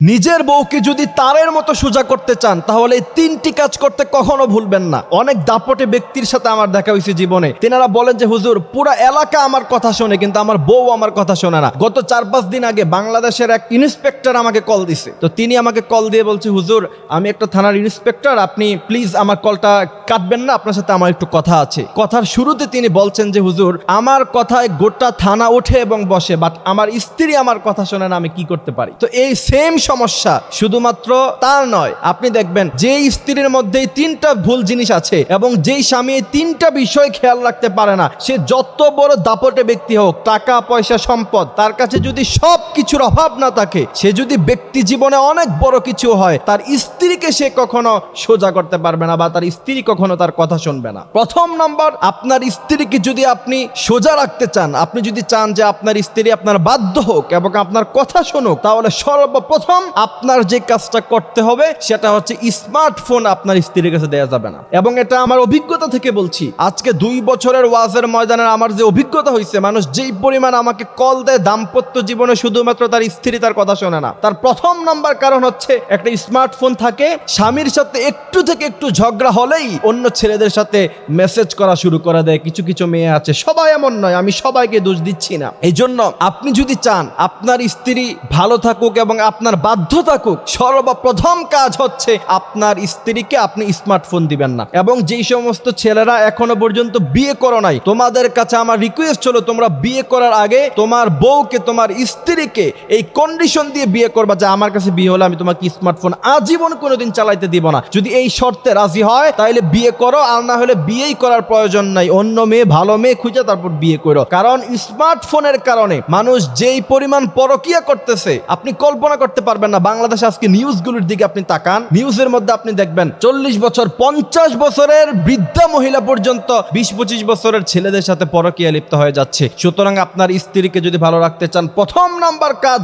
নিজের বউকে যদি তারের মতো সোজা করতে চান তাহলে এই তিনটি কাজ করতে কখনো ভুলবেন না। অনেক দাপটে ব্যক্তির সাথে আমার দেখা হয়েছে জীবনে, তেনারা বলেন যে হুজুর পুরা এলাকা আমার কথা শোনে কিন্তু আমার বউ আমার কথা শোনে না। গত 4-5 দিন আগে বাংলাদেশের এক ইন্সপেক্টর আমাকে কল দিছে। তো তিনি আমাকে কল দিয়ে বলছে, হুজুর আমি একটা থানার ইন্সপেক্টর, আপনি প্লিজ আমার কলটা কাটবেন না, আপনার সাথে আমার একটু কথা আছে। কথার শুরুতে তিনি বলছেন যে হুজুর আমার কথায় গোটা থানা ওঠে এবং বসে, বাট আমার স্ত্রী আমার কথা শোনে না, আমি কি করতে পারি? তো এই সেম সমস্যা শুধুমাত্র তার নয়, আপনি দেখবেন যে স্ত্রীর মধ্যে 3টা ভুল জিনিস আছে এবং যেই স্বামী 3টা বিষয় খেয়াল রাখতে পারে না, সে যত বড় দাপটে ব্যক্তি হোক, টাকা পয়সা সম্পদ, তার কাছে যদি সব কিছুর অভাব না থাকে, সে যদি ব্যক্তি জীবনে অনেক বড় কিছু হয়, তার স্ত্রীকে সে কখনো সোজা করতে পারবে না বা তার স্ত্রী কখনো তার কথা শুনবে না। প্রথম নম্বর, আপনার স্ত্রীকে যদি আপনি সোজা রাখতে চান, আপনি যদি চান যে আপনার স্ত্রী আপনার বাধ্য হোক এবং আপনার কথা শুনুক, তাহলে সর্বপ্রথম আপনার যে কাজটা করতে হবে সেটা হচ্ছে স্মার্টফোন আপনার স্ত্রীর কাছে দেওয়া যাবে না। এবং এটা আমার অভিজ্ঞতা থেকে বলছি, আজকে 2 বছরের ওয়াজের ময়দানের আমার যে অভিজ্ঞতা হয়েছে, মানুষ যেই পরিমাণ আমাকে কল দেয় দাম্পত্য জীবনে শুধুমাত্র তার স্ত্রী তার কথা শোনে না, তার প্রথম নাম্বার কারণ হচ্ছে একটা স্মার্টফোন থাকে। স্বামীর সাথে একটু থেকে একটু ঝগড়া হলেই অন্য ছেলেদের সাথে মেসেজ করা শুরু করে দেয়। কিছু কিছু মেয়ে আছে, সবাই এমন নয়, আমি সবাইকে দোষ দিচ্ছি না। এই জন্য আপনি যদি চান আপনার স্ত্রী ভালো থাকুক এবং আপনার বাধ্য থাকুক, সর্বপ্রথম কাজ হচ্ছে আপনার স্ত্রীকে আপনি স্মার্টফোন দিবেন না। এবং যেই সমস্ত ছেলেরা এখনো পর্যন্ত বিয়ে করো নাই, তোমাদের কাছে আমার রিকোয়েস্ট হলো, তোমরা বিয়ে করার আগে তোমার বউকে, তোমার স্ত্রীকে এই কন্ডিশন দিয়ে বিয়ে করবা যে আমার কাছে বিয়ে হলে আমি তোমাকে স্মার্টফোন আজীবন কোনোদিন চালাইতে দিব না। যদি এই শর্তে রাজি হয় তাহলে বিয়ে করো, আর না হলে বিয়েই করার প্রয়োজন নাই, অন্য মেয়ে ভালো মেয়ে খুঁজে তারপর বিয়ে করো। কারণ স্মার্টফোনের কারণে মানুষ যেই পরিমাণ পরকিয়া করতেছে আপনি কল্পনা করতে পারবেন না। বাংলাদেশে আজকে নিউজগুলোর দিকে আপনি তাকান, নিউজের মধ্যে আপনি দেখবেন 40 বছর 50 বছরের বৃদ্ধা মহিলা পর্যন্ত 20-25 বছরের ছেলেদের সাথে পরকীয়া লিপ্ত হয়ে যাচ্ছে। সুতরাং আপনার স্ত্রীকে যদি ভালো রাখতে চান, প্রথম নাম্বার কাজ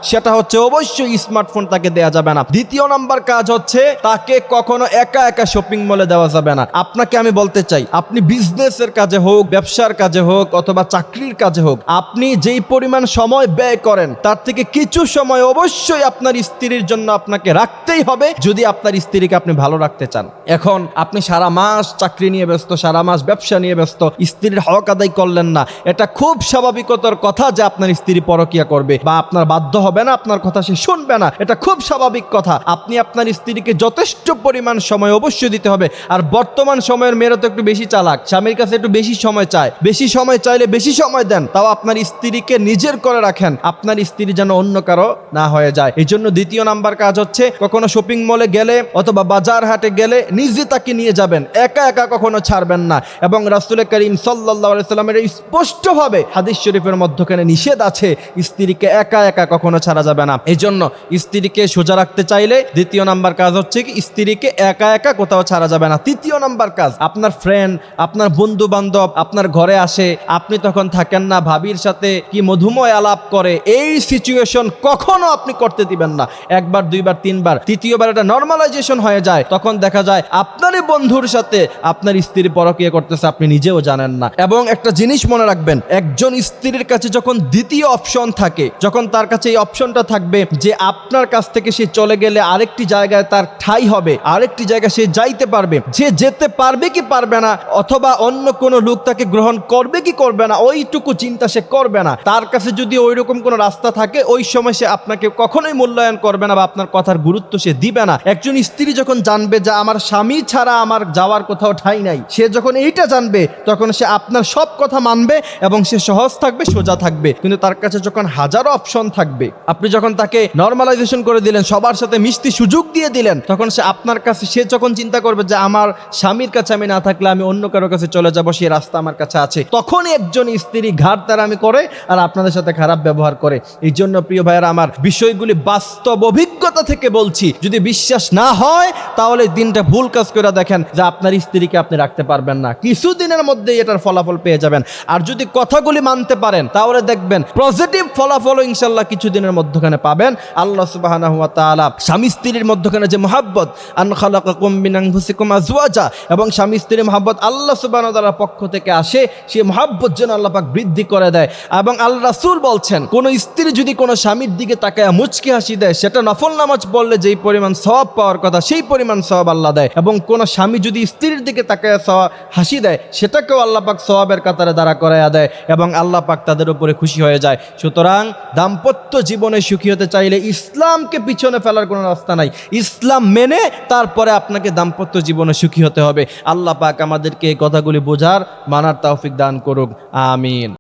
সেটা হচ্ছে অবশ্যই স্মার্টফোন তাকে দেয়া যাবে না। দ্বিতীয় নাম্বার কাজ হচ্ছে তাকে কখনো একা একা শপিং মলে দেওয়া যাবে না। আপনাকে আমি বলতে চাই, আপনি বিজনেসের কাজে হোক, ব্যবসার কাজে হোক অথবা চাকরির কাজে হোক, আপনি যেই পরিমাণ সময় ব্যয় করেন তার থেকে কিছু সময় অবশ্যই আপনার স্ত্রীর জন্য আপনাকে রাখতেই হবে, যদি আপনার স্ত্রীকে আপনি ভালো রাখতে চান। এখন আপনি সারা মাস চাকরি নিয়ে ব্যস্ত, সারা মাস ব্যবসা নিয়ে ব্যস্ত, স্ত্রীর হক আদায় করলেন না। এটা খুব স্বাভাবিকতার কথা যে আপনার স্ত্রী পরকিয়া করবে বা আপনার বাধ্য হবে না, আপনার কথা সে শুনবে না, এটা খুব স্বাভাবিক কথা। আপনি আপনার স্ত্রীকে যথেষ্ট পরিমাণ সময় অবশ্যই দিতে হবে। আর বর্তমান সময়ের মেয়েরা তো একটু বেশি চালাক, স্বামীর কাছে একটু বেশি সময় চায়, বেশি সময় চাইলে বেশি সময় দেন, তাও আপনার স্ত্রীকে নিজের করে রাখেন, আপনার স্ত্রী যেন অন্য কারো না হয়ে যায়। এই জন্য দ্বিতীয় নাম্বার কাজ হচ্ছে কখনো শপিং মলে গেলে অথবা বাজার হাটে গেলে নিজে তাকে নিয়ে যাবেন, একা একা কখনো ছাড়বেন না। এবং রাসূল করিম সাল্লাল্লাহু আলাইহি সাল্লামের স্পষ্টভাবে হাদিস শরীফের মধ্যখানে নিষেধ আছে, স্ত্রীকে একা একা কখনো ছাড়া যাবে না। এই জন্য স্ত্রীকে সোজা রাখতে চাইলে দ্বিতীয় নাম্বার কাজ হচ্ছে কি স্ত্রীকে একা একা কোথাও ছাড়া যাবে না। তৃতীয় নাম্বার কাজ, আপনার ফ্রেন্ড, আপনার বন্ধু বান্ধব আপনার ঘরে আসে, আপনি তখন থাকেন না, ভাবির সাথে কি মধুময় আলাপ করে, এই সিচুয়েশন কখনো আপনি করতে দিবেন না। একবার, দুইবার, তিনবার, তৃতীয়বার এটা নর্মালাইজেশন হয়ে যায়, তখন দেখা যায় আপনারই বন্ধুর সাথে আপনার স্ত্রী পরকীয়া করতেছে, আপনি নিজেও জানেন না। এবং একটা জিনিস মনে রাখবেন, একজন স্ত্রীর কাছে যখন দ্বিতীয় অপশন থাকে, যখন তার কাছে এই অপশনটা থাকবে যে আপনার কাছ থেকে সে চলে গেলে আরেকটি জায়গায় তার ঠাঁই হবে, আরেকটি জায়গায় সে যাইতে পারবে, যে যেতে পারবে কি পারবে না অথবা অন্য কোনো লোক তাকে গ্রহণ করবে কি করবে না, ওইটুকু চিন্তা সে করবে না। তার কাছে যদি ওই রকম কোনো রাস্তা থাকে, ওই সময় সে আপনাকে কখনোই মূল্যায়ন করবে না বা আপনার কথার গুরুত্ব সে দিবে না। একজন স্ত্রী যখন জানবে যে আমার স্বামী ছাড়া আমার যাওয়ার কোথাও ঠাঁই নাই, সে যখন এইটা জানবে তখন সে আপনার সব কথা মানবে এবং সে সহজ থাকবে, সোজা থাকবে। কিন্তু তার কাছে যখন হাজারো অপশন থাকবে, আপনি যখন তাকে নর্মালাইজেশন করে দিলেন, সবার সাথে মিশতে সুযোগ দিয়ে দিলেন, তখন সে আপনার কাছে, সে যখন চিন্তা করবে যে আমার স্বামীর কাছে আমি না থাকলে আমি অন্য কারো কাছে চলে যাব, সেই রাস্তা আমার কাছে আছে, তখনই একজন স্ত্রী ঘাড়তারামি করে আর আপনাদের সাথে খারাপ ব্যবহার করে। এই জন্য প্রিয় ভাইয়েরা আমার, বিষয়গুলি বাস্তব অভিজ্ঞতা থেকে বলছি, যদি বিশ্বাস না হয় তাহলে দিনটা ভুল কাজ করে দেখেন যে আপনার স্ত্রীকে আপনি রাখতে পারবেন না, কিছুদিনের মধ্যে এটার ফলাফল পেয়ে যাবেন। আর যদি কথাগুলি মানতে পারেন তাহলে দেখবেন পজিটিভ ফলাফল ইনশাআল্লাহ কিছুদিনের মধ্যখানে পাবেন। আল্লাহ সুবহানাহু ওয়া তাআলা স্বামী স্ত্রীর মধ্যখানে যে মহব্বত, আন খালাকাকুম মিন আনফুসিকুম আজওয়াজা, এবং স্বামী স্ত্রীর মহব্বত আল্লাহ সুবহানাহু ওয়া তাআলার পক্ষ থেকে আসে, সেই মহব্বত যেন আল্লাহ পাক বৃদ্ধি করে দেয়। এবং আল্লাহ রাসূল বলছেন, কোন স্ত্রী যদি কোনো স্বামীর দিকে তাকায় মুচকি হাসি দেয়, সেটা নফল নামাজ পড়লে যেই পরিমাণ সওয়াব পাওয়ার কথা সেই পরিমাণ সওয়াব আল্লাহ দেয়। এবং কোন স্বামী যদি স্ত্রীর দিকে তাকায় হাসি দেয়, সেটাকেও আল্লাহ পাক সওয়াবের কাতারে দাঁড়া করাইয়া দেয় এবং আল্লাহ পাক তাদের উপরে খুশি হয়ে যায়। সুতরাং দাম্পত্য জীবনে সুখী হতে চাইলে ইসলামকে পিছনে ফেলার কোনো রাস্তা নাই। ইসলাম মেনে তারপরে আপনাকে দাম্পত্য জীবনে সুখী হতে হবে। আল্লাহ পাক আমাদেরকে এই কথাগুলি বোঝার, মানার তৌফিক দান করুক। আমিন।